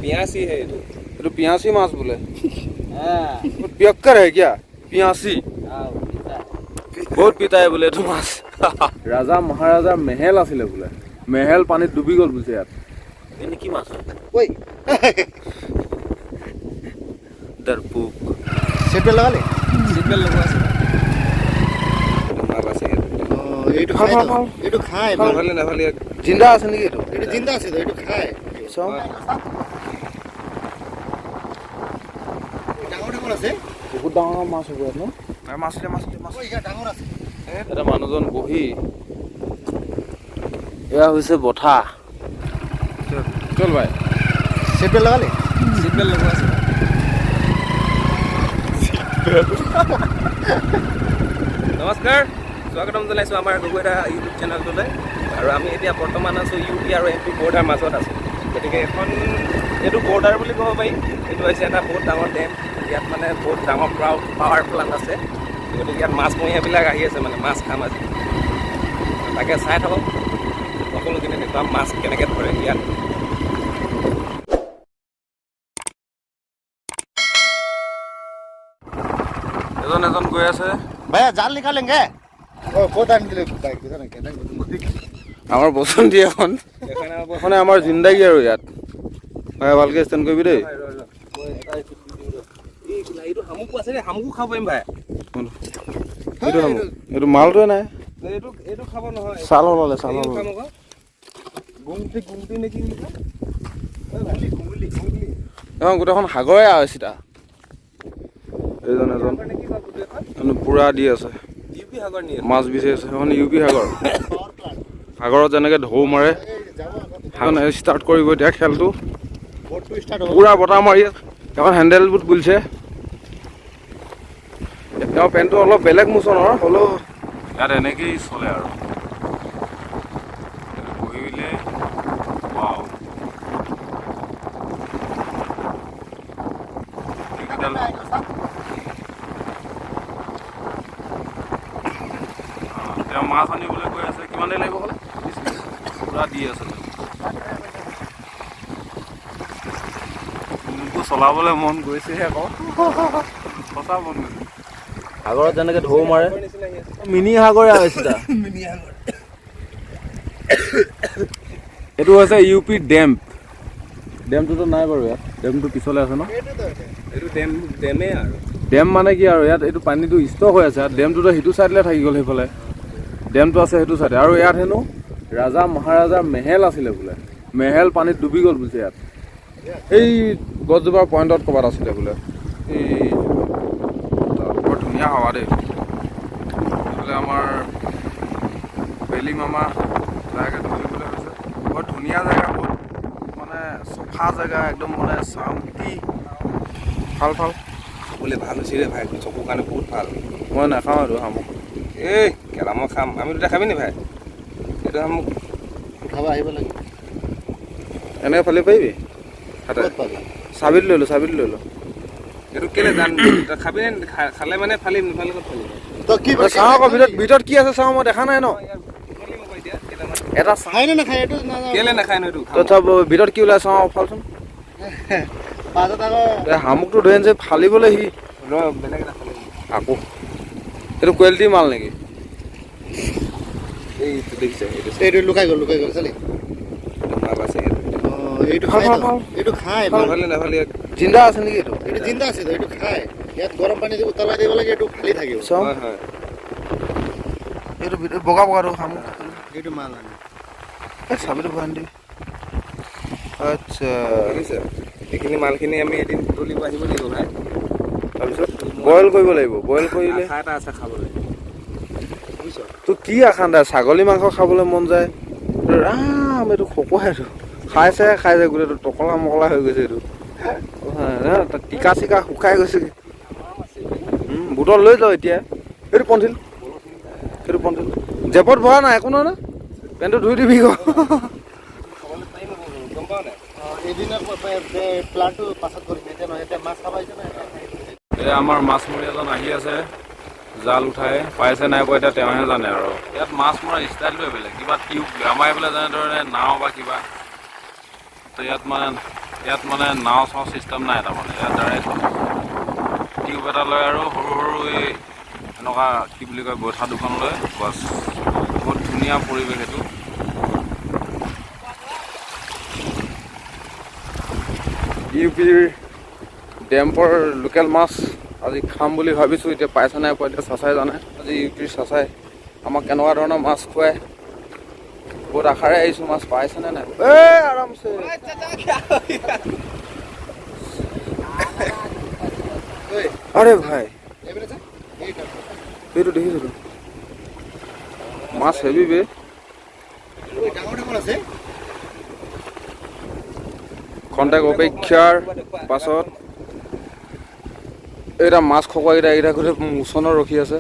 पियासी है तो पियासी माछ बोले पियक्कर है क्या पियासी बहुत पिता है बोले तो माछ राजा महाराजार मेहेल आছিলে बोले मेहेल पानीत डुबी गल बुझे यार ये की माछ ওই डरपोक সেটে লাগালে সিগনেল লগোৱা আছে মাছ আছে এইটো খাই এইটো খাই ভালে না ভালে জিন্দা আছে নেকি এইটো এইটো জিন্দা আছে তো এইটো খাই চাও ডাঙৰ ডাঙৰ আছে বহুত ডাঙৰ মাছ হ'ব ন মাছ ওই এটা ডাঙৰ আছে এটা মানুহজন বহি এয়া হৈছে বঠা চল ভাই সেটে লাগালে সিগনেল লগোৱা আছে নমস্কাৰ স্বাগতম জনাইছোঁ আমাৰ গগৈদা ইউটিউব চেনেলটোলৈ আৰু আমি এতিয়া বৰ্তমান আছোঁ ইউপি আৰু এমপি বৰ্ডাৰ মাজত আছোঁ গতিকে এইটো বৰ্ডাৰ বুলি ক'ব পাৰি এইটো হৈছে এটা বহুত ডাঙৰ ডেম ইয়াত মানে বহুত ডাঙৰ পাৱাৰ প্লাণ্ট আছে গতিকে ইয়াত মাছমৰীয়াবিলাক আহি আছে মানে মাছ খাম আজি তাকে চাই থাকক সকলোখিনি দেখুৱাম মাছ কেনেকৈ ধৰে ইয়াত এজন গৈ আছে ভাইয়া জাল নিকালেঙ্গে ও কোত আনি দিলে বাইক বুঝা না কেন আমাৰ বসন্তি এখন মানে আমাৰ জিন্দাগী আৰু ইয়াত ভাই ভালকে ষ্টেণ্ড কৰিবি দেই এইটো শামুকো আছে দেই শামুকো খাব পাৰিম ভাই এইটো মালটোৱে নাই এইটো খাব নহয় চাল হলালে গুমটি নেকি এখন গোটেইখন সাগৰে আছে তা এজন পুৰা দি আছে মাছ বিচাৰি আছে এখন ইউপি সাগৰ সাগৰত যেনেকৈ ঢৌ মাৰে ষ্টাৰ্ট কৰিব এতিয়া খেলটো পুৰা বতাহ মাৰি এখন হেণ্ডেল বুট বুলিছে তেওঁ পেণ্টটো অলপ বেলেগ মোচনৰ হ'লেও ইয়াত এনেকেই চলে আৰু বহিলে তেওঁ মাছ আনিবলৈ গৈ আছে কিমান দেৰি লাগিব ক'লে পুৰা দি আছে মোকো চলাবলৈ মন গৈছেহে আকৌ সঁচা মন গৈছে সাগৰত যেনেকৈ ঢৌ মাৰে মিনি সাগৰে আহিছে এইটো হৈছে ইউপি ডেমটোতো নাই বাৰু ইয়াত ডেমটো পিছলৈ আছে ন এইটো ডেমেই আৰু ডেম মানে কি আৰু ইয়াত এইটো পানীটো ষ্টক হৈ আছে ডেমটোতো সিটো ছাইডলৈ থাকি গ'ল সেইফালে ডেমটো আছে সেইটো চাইডে আৰু ইয়াত হেনো ৰাজা মহাৰাজাৰ মেহেল আছিলে বোলে মেহেল পানীত ডুবি গ'ল বুজিছে ইয়াত এই গছজোপাৰ পইণ্টত ক'ৰবাত আছিলে বোলে এই বৰ ধুনীয়া হাৱা দেই এইফালে আমাৰ বেলি মামা জেগা ধৰিবলৈ হৈছে বৰ ধুনীয়া জেগা বহুত মানে চফা জেগা একদম মানে শান্তি ভাল খাবলৈ ভাল হৈছে ৰে ভাই চকুৰ কাৰণে বহুত ভাল মই নাখাওঁ আৰু শামুক এই কেলামক খাম আমি দুটা খাবি নি ভাই এইটো শামুক খাব আহিব লাগে এনেকৈ ফালি পাৰিবি হাতে চাবিত লৈ ল এইটো কেলে জান খাবি নে খালে মানে ফালিম নিফালে ক'ত ফালিম তো কি চাওঁ আকৌ ভিতৰত কি আছে চাওঁ মই দেখা নাই ন এটা খাই না খাই এইটো না কেলে নাখায় ন এইটো ভিতৰত কি ওলাই চাওঁ ফালচোন মাজত আকৌ শামুকটো ধৰি আনিছে ফালিবলৈ সি বেলেগ এটা ফালিম আকৌ এইটো কোৱালিটি মাল নেকি এইটো দেখিছে এইটো লুকাই গ'ল চালি মাল আছে এইটো খাই এইটো খাই ভালে না ভালে জিন্দা আছে নেকি এইটো এইটো জিন্দা আছে তো এইটো খাই ইয়াত গৰম পানী দিব উতলাই দিব লাগে এইটো খালি থাকিব চাওঁ হয় এইটো ভিতৰত বগাটো শামুক এইটো মাল আনি চাবিটো ভৰাই দিবি আচ্ছা দেখিছে এইখিনি মালখিনি আমি এদিন তুলিব আহিব লাগিব ভাই তাৰপিছত বইল কৰিব লাগিব বইল কৰিলে আশা এটা আছে খাবলৈ বুজিছ তোৰ কি আশা নাই ছাগলী মাংস খাবলৈ মন যায় ৰাম এইটো খকুৱাইটো খাইছে গোটেইটো টকলা মকলা হৈ গৈছে এইটো টিকা চিকা শুকাই গৈছে বুটল লৈ যাওঁ এতিয়া এইটো পঞ্চিল জেপত ভৰা নাই একো নহয় ন পেণ্টটো ধুই দিবি খাবলৈ পাৰিম গম পাৱ নাই এদিনৰ প্লানটো পাছত কৰিম এতিয়া নহয় এতিয়া মাছ খাব আহিছে না এই আমাৰ মাছমৰীয়াজন আহি আছে জাল উঠাই পাইছে নাই পোৱা এতিয়া তেওঁহে জানে আৰু ইয়াত মাছ মৰা ষ্টাইলটোৱে বেলেগ কিবা টিউব আমাৰ এইফালে যেনেধৰণে নাও বা কিবা তো ইয়াত মানে ইয়াত মানে নাও চাও চিষ্টেম নাই তাৰমানে ইয়াত ডাইৰেক্ট টিউব এটা লৈ আৰু সৰু সৰু এই এনেকুৱা কি বুলি কয় বৈঠা দুখন লৈ বাছ বহুত ধুনীয়া পৰিৱেশ এইটো ইউপিৰ ডেম্পৰ লোকেল মাছ আজি খাম বুলি ভাবিছোঁ এতিয়া পাইছে নাই পোৱা এতিয়া চাচাই জানে আজি ইউপিৰ চাচাই আমাক কেনেকুৱা ধৰণৰ মাছ খুৱাই বহুত আশাৰে আহিছোঁ মাছ পাইছেনে নাই আৰামছে আৰে ভাই এইটো দেখিছোঁ মাছ হেভি বে খন্তেক অপেক্ষাৰ পাছত এইটা মাছ খকুৱাকেইটা এইকেইটা গোটেই মুচনত ৰখি আছে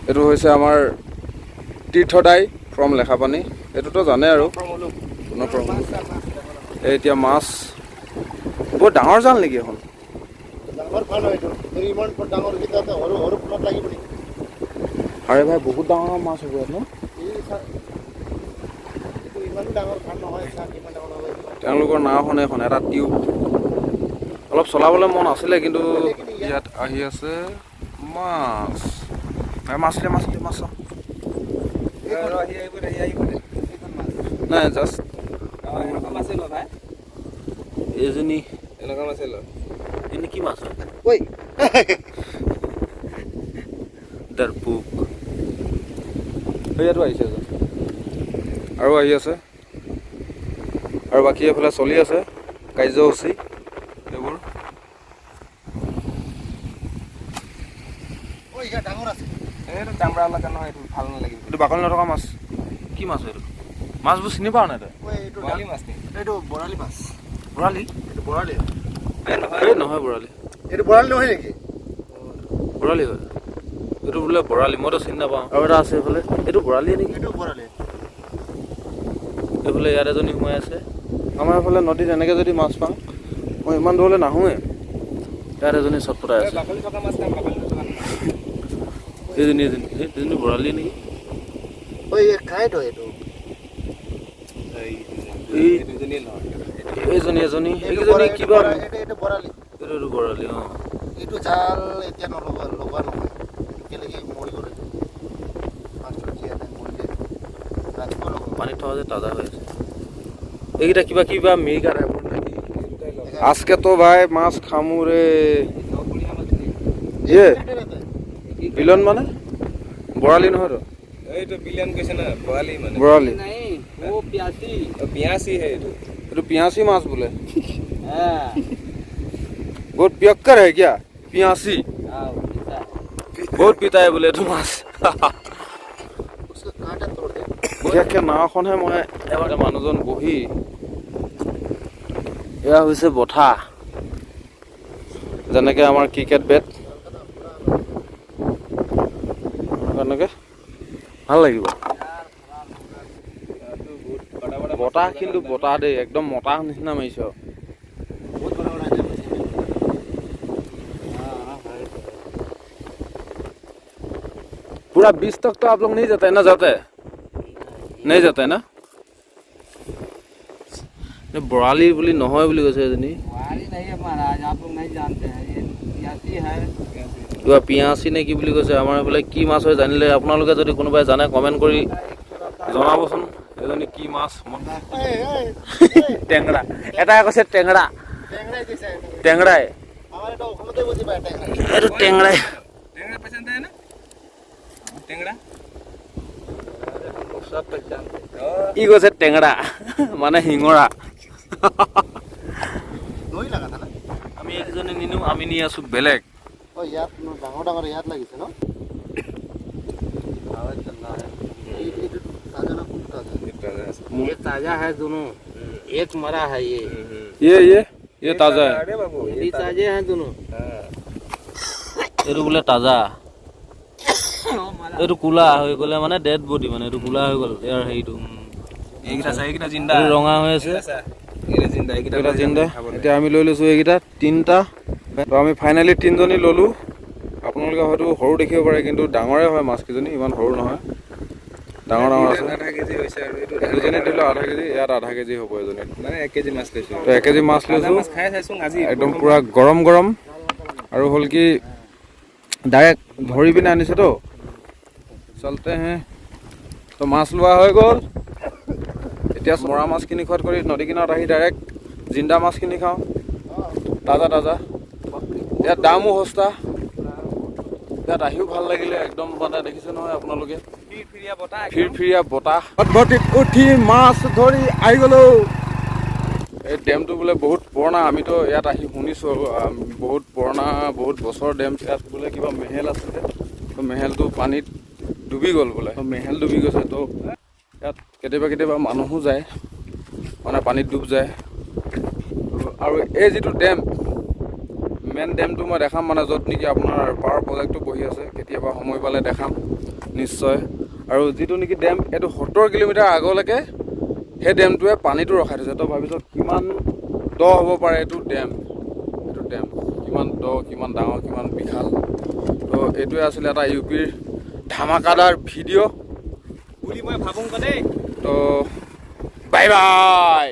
এইটো হৈছে আমাৰ তীৰ্থদাই ফ্ৰম লেখাপানী এইটোতো জানে আৰু এতিয়া মাছ বহুত ডাঙৰ জাল নেকি এখন আৰে ভাই বহুত ডাঙৰ মাছ হ'ব ইয়াত ন তেওঁলোকৰ নাওখন এখন এটা টিউব অলপ চলাবলৈ মন আছিলে কিন্তু ইয়াত আহি আছে মাছ মাছ মাছ নাই জাষ্ট এজনী এনেকুৱা মাছে লয় এনে কি মাছ ঐ ডৰপোক ইয়াতো আহিছে আৰু আহি আছে আৰু বাকী এইফালে চলি আছে কাৰ্যসূচী এইবোৰ এইটো দামৰা লগা নহয় এইটো ভাল নালাগিব এইটো বাকলি নথকা মাছ কি মাছ এইটো মাছবোৰ চিনি পাওঁ নাই তই বৰালি মাছ নেকি এইটো বৰালি মাছ বৰালি এইটো বৰালি এই নহয় বৰালি এইটো বৰালি নহয় নেকি বৰালি হয় এইটো বোলে বৰালি মইতো চিনি নাপাওঁ আৰু এটা আছে এইফালে এইটো বৰালিয়ে নেকি এইটো বৰালি এইফালে ইয়াত এজনী সোমাই আছে আমাৰ এইফালে নদীত এনেকৈ যদি মাছ পাওঁ মই ইমান দূৰলৈ নাহোঁৱে ইয়াত এজনী চটপটাই আছে বাকলি থকা মাছ খাম বাকলি নথকা এইজনী বৰালি নেকি ঐ খাইতো এইটো দুজনীয়ে নহয় এজনী এইকেইজনী কিবা এইটো বৰালি এইটো বৰালি অঁ এইটো জাল এতিয়া লগোৱা নহয় এতিয়ালৈকে মৰি গ'ল মাছটো জীয়াই নাই মৰিলে ৰাতিপুৱা লগাব পানীত থকা যে তাজা হৈ আছে এইকেইটা কিবা মিৰিকা টাইপৰ নেকি আজকে তো ভাই মাছ খামু ৰে ইয়ে বিলন মানে বৰালি নহয় তো এইটো বিলিয়ন কৈছে না বৰালি মানে বৰালি পিয়াচি হে এইটো এইটো পিয়াচি মাছ বোলে बहुत पियक्कर है क्या पियासी बहुत पीता है बोले तो माছ বিশেষকৈ নাওখনহে মই এবাৰ মানুহজন বহি এয়া হৈছে বঠা যেনেকৈ আমাৰ ক্ৰিকেট বেট এনেকৈ ভাল লাগিব বতাহ কিন্তু বতাহ দেই একদম মতাহ নিচিনা মাৰিছ पूरा 20 तक तो आप लोग नहीं जाते है ना जाते नहीं जाते है ना बराली बोली নহয় বুলি কৈছে এজনী बराली नहीं है महाराज आप लोग नहीं जानते हैं ये पियासी है কিবা পিয়াচি নে কি বুলি কৈছে আমাৰ এইফালে কি মাছ হয় জানিলে আপোনালোকে যদি কোনোবাই জানে কমেণ্ট কৰি জনাবচোন এজনী কি মাছ টেংৰা এটা কৈছে টেংৰা টেংৰাই আমাৰ এটা অসমতে বুজি পায় এইটো টেংৰাই টেংৰা পছন্দ है ना টেংৰা सब पहचानते ই কৈছে টেংৰা মানে শিঙৰা নৈ লাগা না আমি একজনে নিনো আমি নি আছো বেলেগ ঐ ইয়াত ডাঙৰ ডাঙৰ ইয়াত লাগিছে ন এইটো তাজা না কোন তাজা ये ताजा है दोनों एक मरा है ये ताजा है अरे बाबू ये ताजे हैं दोनों এইটো বোলে তাজা এইটো কোলা হৈ গ'লে মানে ডেড বডি মানে এইটো কোলা হৈ গ'ল ইয়াৰ হেৰিটো এইকেইটা জিন্দা এইটো ৰঙা হৈ আছে এইকেইটা জিন্দা এইকেইটা জিন্দা এতিয়া আমি লৈ লৈছোঁ এইকেইটা তিনিটা তো আমি ফাইনেলি তিনিজনী ল'লোঁ আপোনালোকে হয়তো সৰু দেখিব পাৰে কিন্তু ডাঙৰে হয় মাছকেইজনী ইমান সৰু নহয় ডাঙৰ ডাঙৰ আছে আধা কেজি হৈছে আৰু এইটো দুজনী দিলে আধা কেজি ইয়াত আধা কেজি হ'ব এজনীত মানে 1 কেজি মাছ লৈছোঁ তো 1 কেজি মাছ লৈছোঁ মাছ খাই চাইছোঁ আজি একদম পূৰা গৰম গৰম আৰু হ'ল কি ডাইৰেক্ট ধৰি পিনে আনিছেতো চলতে হে তো মাছ লোৱা হৈ গ'ল এতিয়া মৰা মাছখিনি খোৱাত কৰি নদী কিনাৰত আহি ডাইৰেক্ট জিন্দা মাছখিনি খাওঁ তাজা তাজা ইয়াত দামো সস্তা ইয়াত আহিও ভাল লাগিলে একদম মানে দেখিছে নহয় আপোনালোকে ফিৰফিৰীয়া বতাহ ভটিত উঠি মাছ ধৰি আহি গ'লোঁ এই ডেমটো বোলে বহুত পুৰণা আমিতো ইয়াত আহি শুনিছোঁ বহুত পুৰণা বহুত বছৰ ডেম ইয়াত বোলে কিবা মেহেল আছিলে তো মেহেলটো পানীত ডুবি গ'ল বোলে মেহেল ডুবি গৈছে তো ইয়াত কেতিয়াবা কেতিয়াবা মানুহো যায় মানে পানীত ডুব যায় আৰু এই যিটো ডেম মেইন ডেমটো মই দেখাম মানে য'ত নেকি আপোনাৰ পাৱাৰ প্ৰজেক্টটো বহি আছে কেতিয়াবা সময় পালে দেখাম নিশ্চয় আৰু যিটো নেকি ডেম এইটো 70 কিলোমিটাৰ আগলৈকে সেই ডেমটোৱে পানীটো ৰখাই থৈছে তো ভাবিছোঁ কিমান দ হ'ব পাৰে এইটো ডেম কিমান দ কিমান ডাঙৰ কিমান বিশাল তো এইটোৱে আছিলে এটা ইউ পিৰ ধামাকাদাৰ ভিডিঅ' বুলি মই ভাবোঁ দেই তো বাই বাই